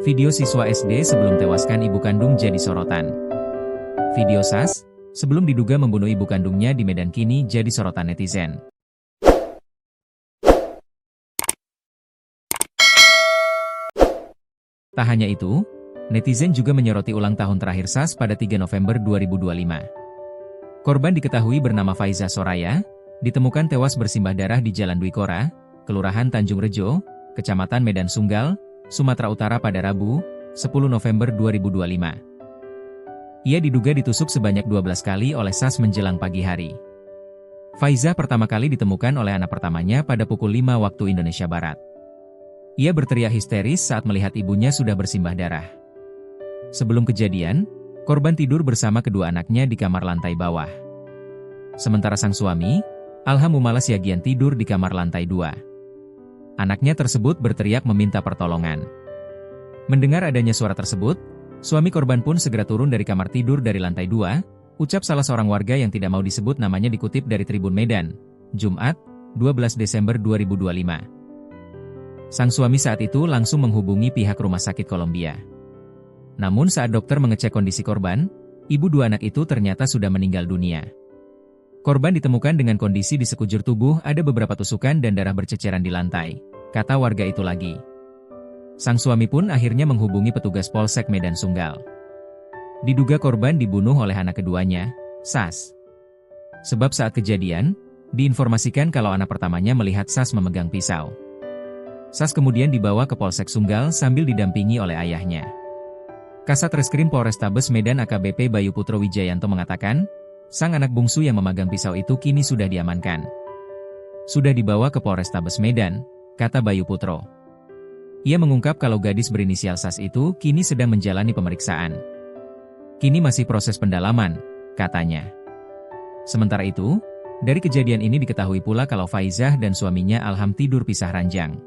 Video siswa SD sebelum tewaskan ibu kandung jadi sorotan. Video Sas, sebelum diduga membunuh ibu kandungnya di Medan kini jadi sorotan netizen. Tak hanya itu, netizen juga menyoroti ulang tahun terakhir Sas pada 3 November 2025. Korban diketahui bernama Faiza Soraya, ditemukan tewas bersimbah darah di Jalan Dwi Kora, Kelurahan Tanjung Rejo, Kecamatan Medan Sunggal, Sumatera Utara pada Rabu, 10 November 2025. Ia diduga ditusuk sebanyak 12 kali oleh Sas menjelang pagi hari. Faiza pertama kali ditemukan oleh anak pertamanya pada pukul 5 waktu Indonesia Barat. Ia berteriak histeris saat melihat ibunya sudah bersimbah darah. Sebelum kejadian, korban tidur bersama kedua anaknya di kamar lantai bawah. Sementara sang suami, Alham Mumalas Yagian tidur di kamar lantai 2. Anaknya tersebut berteriak meminta pertolongan. Mendengar adanya suara tersebut, suami korban pun segera turun dari kamar tidur dari lantai 2, ucap salah seorang warga yang tidak mau disebut namanya dikutip dari Tribun Medan, Jumat, 12 Desember 2025. Sang suami saat itu langsung menghubungi pihak rumah sakit Kolombia. Namun saat dokter mengecek kondisi korban, ibu dua anak itu ternyata sudah meninggal dunia. Korban ditemukan dengan kondisi di sekujur tubuh ada beberapa tusukan dan darah berceceran di lantai, kata warga itu lagi. Sang suami pun akhirnya menghubungi petugas Polsek Medan Sunggal. Diduga korban dibunuh oleh anak keduanya, Sas. Sebab saat kejadian, diinformasikan kalau anak pertamanya melihat Sas memegang pisau. Sas kemudian dibawa ke Polsek Sunggal sambil didampingi oleh ayahnya. Kasat Reskrim Polrestabes Medan AKBP Bayu Putro Wijayanto mengatakan, sang anak bungsu yang memegang pisau itu kini sudah diamankan. Sudah dibawa ke Polrestabes Medan, kata Bayu Putro. Ia mengungkap kalau gadis berinisial Sas itu kini sedang menjalani pemeriksaan. Kini masih proses pendalaman, katanya. Sementara itu, dari kejadian ini diketahui pula kalau Faizah dan suaminya Alham tidur pisah ranjang.